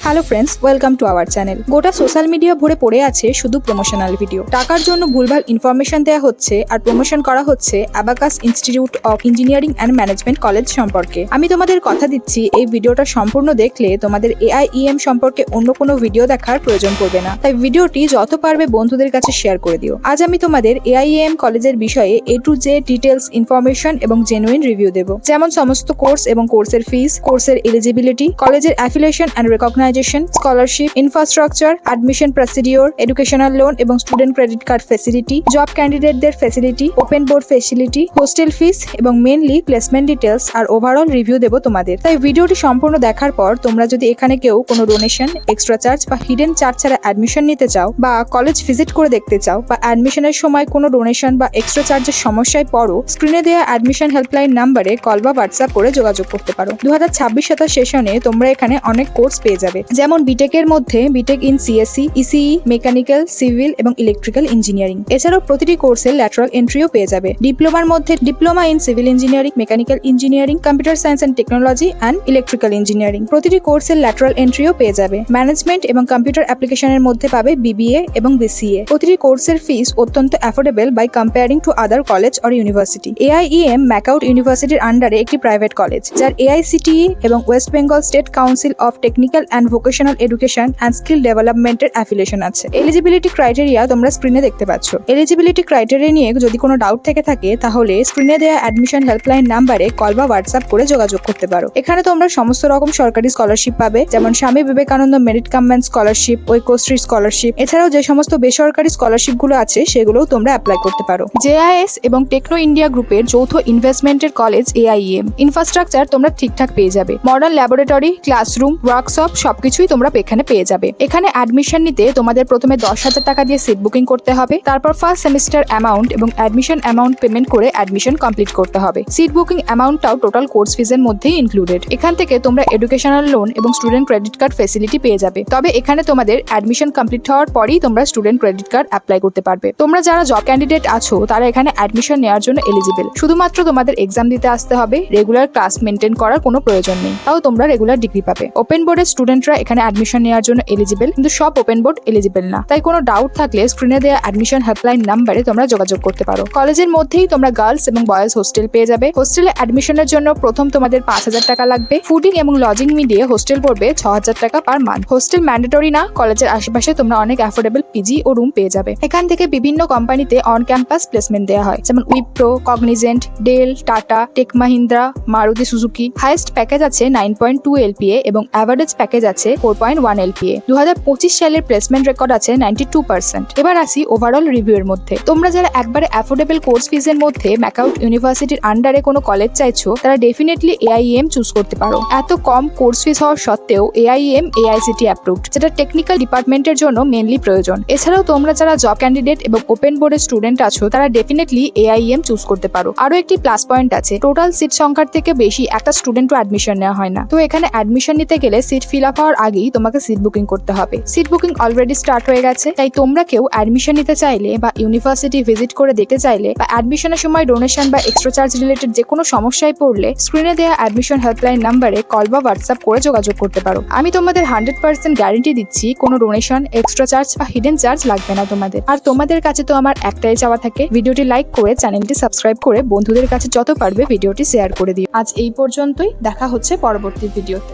Hello friends, welcome to our channel. গোটা social media ভরে পড়ে আছে শুধু প্রমোশনাল ভিডিও। টাকার জন্য ভুলভাল ইনফরমেশন দেওয়া হচ্ছে আর প্রমোশন করা হচ্ছে abacus institute of engineering and management college সম্পর্কে। আমি তোমাদের কথা দিচ্ছি, এই ভিডিওটা সম্পূর্ণ দেখলে তোমাদের AIEM সম্পর্কে অন্য কোনো ভিডিও দেখার প্রয়োজন পড়বে না। তাই ভিডিওটি যত পারবে বন্ধুদের কাছে শেয়ার করে দিও। আজ আমি তোমাদের AIEM কলেজের বিষয়ে A to Z details information এবং জেনুইন রিভিউ দেব, যেমন সমস্ত কোর্স এবং কোর্সের ফিস, কোর্সের এলিজিবিলিটি, কলেজের affiliation and recognition, scholarship, infrastructure, admission procedure, educational loan এবং student credit card facility, job ক্যান্ডিডেটদের facility, open board facility, hostel fees এবং মেইনলি প্লেসমেন্ট ডিটেলস আর ওভারঅল রিভিউ দেব তোমাদের। তাই ভিডিওটি সম্পূর্ণ দেখার পর তোমরা যদি এখানে কেউ কোনো ডোনেশন, এক্সট্রা চার্জ বা হিডেন চার্জ ছাড়া অ্যাডমিশন নিতে চাও, বা কলেজ ভিজিট করে দেখতে চাও, বা অ্যাডমিশনের সময় কোনো ডোনেশন বা এক্সট্রা চার্জের সমস্যায় পড়ো, স্ক্রিনে দেওয়া অ্যাডমিশন হেল্পলাইন নাম্বারে কল বা হোয়াটসঅ্যাপ করে যোগাযোগ করতে পারো। 2026 সেশনে তোমরা এখানে অনেক কোর্স পেয়ে যাবে, যেমন বিটেকের মধ্যে BTech in CSE, ECE, mechanical, civil এবং ইলেকট্রিক্যাল ইঞ্জিনিয়ারিং। এছাড়াও প্রতিটি কোর্সে ল্যাটারাল এন্ট্রিও পেয়ে যাবে। ডিপ্লোমার মধ্যে diploma in civil engineering, mechanical engineering, computer science and technology and electrical engineering. প্রতিটি কোর্সের ল্যাটারাল এন্ট্রিও পেয়ে যাবে। ম্যানেজমেন্ট এবং কম্পিউটার অ্যাপ্লিকেশনের মধ্যে পাবে BBA এবং BCA। প্রতিটি কোর্সের ফিস অত্যন্ত affordable by comparing to other college or university. AIEM MAKAUT ইউনিভার্সিটির আন্ডারে একটি প্রাইভেট কলেজ, যার AICTE এবং West Bengal State Council of Technical and Vocational Education and Skill ডেভেলপমেন্টের অ্যাফিলিয়েশন আছে। এলিজিবিলিটি ক্রাইটেরিয়া তোমরা স্ক্রিনে দেখতে পাচ্ছ। এলিজিবিলিটি ক্রাইটেরিয়া নিয়ে যদি কোনো ডাউট থেকে থাকে তাহলে স্ক্রিনে দেওয়া অ্যাডমিশন হেল্পলাইন নাম্বারে কল বা হোয়াটসঅ্যাপ করে যোগাযোগ করতে পারো। এখানে তোমরা সমস্ত রকম সরকারি স্কলারশিপ পাবে, যেমন Swami Vivekananda merit cum means scholarship, Aikyashree scholarship. এছাড়াও যে সমস্ত বেসরকারি স্কলারশিপ গুলো আছে সেগুলোও তোমরা অ্যাপ্লাই করতে পারো। JIS এবং টেকনো ইন্ডিয়া গ্রুপের যৌথ ইনভেস্টমেন্টের কলেজ AIEM। ইনফ্রাস্ট্রাকচার তোমরা ঠিকঠাক পেয়ে যাবে। মডার্ন ল্যাবরেটরি, ক্লাসরুম, ওয়ার্কশপ সবকিছুই তোমরা এখানে পেয়ে যাবে। এখানে অ্যাডমিশন নিতে তোমাদের প্রথমে 10,000 টাকা দিয়ে সিট বুকিং করতে হবে। তারপর ফার্স্ট সেমিস্টার অ্যামাউন্ট এবং অ্যাডমিশন অ্যামাউন্ট পেমেন্ট করে অ্যাডমিশন কমপ্লিট করতে হবে। সিট বুকিং অ্যামাউন্টটাও টোটাল কোর্স ফিজের মধ্যেই ইনক্লুডেড। এখান থেকে তোমরা এডুকেশনাল লোন এবং স্টুডেন্ট ক্রেডিট কার্ড ফেসিলিটি পেয়ে যাবে। তবে এখানে তোমাদের অ্যাডমিশন কমপ্লিট হওয়ার পরেই তোমরা স্টুডেন্ট ক্রেডিট কার্ড অ্যাপ্লাই করতে পারবে। তোমরা যারা জব ক্যান্ডিডেট আছো তারা এখানে অ্যাডমিশন নেওয়ার জন্য এলিজিবল। শুধুমাত্র তোমাদের এক্সাম দিতে আসতে হবে, রেগুলার ক্লাস মেনটেন করার কোনো প্রয়োজন নেই। তাও তোমরা রেগুলার ডিগ্রি পাবে। ওপেন বোর্ডের স্টুডেন্টরা এখানে অ্যাডমিশন নেওয়ার জন্য এলিজিবল, কিন্তু সব ওপেন বোর্ড এলিজিবল না। তাই কোনো ডাউট থাকলে স্ক্রিনে দেওয়া অ্যাডমিশন হেল্পলাইন নাম্বারে তোমরা যোগাযোগ করতে পারো। কলেজের মধ্যেই তোমরা গার্লস এবং বয়েজ হোস্টেল পেয়ে যাবে। হোস্টেলে অ্যাডমিশনের জন্য প্রথম তোমাদের 5,000 টাকা লাগবে। ফুডিং এবং লজিং মিলিয়ে হোস্টেল পড়বে 6,000 টাকা পার মান্থ। হোস্টেল ম্যান্ডেটরি না, কলেজের আশেপাশে তোমরা অনেক অ্যাফোর্ডেবল পিজি ও রুম পেয়ে যাবে। এখান থেকে বিভিন্ন কোম্পানিতে অন ক্যাম্পাস প্লেসমেন্ট দেওয়া হয়, যেমন Wipro, Cognizant, Dell, Tata, Tech Mahindra, Maruti Suzuki. Highest package আছে 9.2 LPA এবং অ্যাভারেজ প্যাকেজ আছে 4.1 LPA। 2025 সালের প্লেসমেন্ট রেকর্ড আছে 92%। এবার আসি ওভারঅল রিভিউ এর মধ্যে। তোমরা যারা একবারে অ্যাফোর্ডেবল কোর্স ফিজের মধ্যে ম্যাকআউট ইউনিভার্সিটির আন্ডারে কোনো কলেজ চাইছো, তারা ডেফিনেটলি AIEM চুজ করতে পারো। এত কম কোর্স ফিস হওয়ার সত্ত্বেও AIEM AICTE অ্যাপ্রুভড, যেটা টেকনিক্যাল ডিপার্টমেন্টের জন্য মেনলি প্রয়োজন। এছাড়াও তোমরা যারা জব ক্যান্ডিডেট এবং ওপেন বোর্ডের স্টুডেন্ট আছো তারা ডেফিনেটলি AIEM চুজ করতে পারো। আরো একটি প্লাস পয়েন্ট আছে, টোটাল সিট সংখ্যার থেকে বেশি একটা স্টুডেন্টও অ্যাডমিশন নেওয়া হয় না। তো এখানে অ্যাডমিশন নিতে গেলে সিট ফিল আপ হওয়ার আগেই তোমাকে সিট বুকিং করতে হবে। সিট বুকিং অলরেডি স্টার্ট হয়ে গেছে। তাই তোমরা কেউ অ্যাডমিশন নিতে চাইলে বা ইউনিভার্সিটি ভিজিট করে দেখতে চাইলে বা অ্যাডমিশনের সময় ডোনেশন বা এক্সট্রা চার্জ রিলেটেড যে কোনো সমস্যায় পড়লে স্ক্রিনে দেওয়া অ্যাডমিশন হেল্পলাইন নাম্বারে কল বা হোয়াটসঅ্যাপ করে যোগাযোগ করতে পারো। আমি তোমাদের 100% গ্যারান্টি দিচ্ছি কোনো ডোনেশন, এক্সট্রা চার্জ বা হিডেন চার্জ লাগবে না তোমাদের। আর তোমাদের কাছে তো আমার একটাই চাওয়া থাকে, ভিডিওটি লাইক করে চ্যানেলটি সাবস্ক্রাইব করে বন্ধুদের কাছে যত পারবে ভিডিওটি শেয়ার করে দিও। আজ এই পর্যন্তই, দেখা হচ্ছে পরবর্তী ভিডিওতে।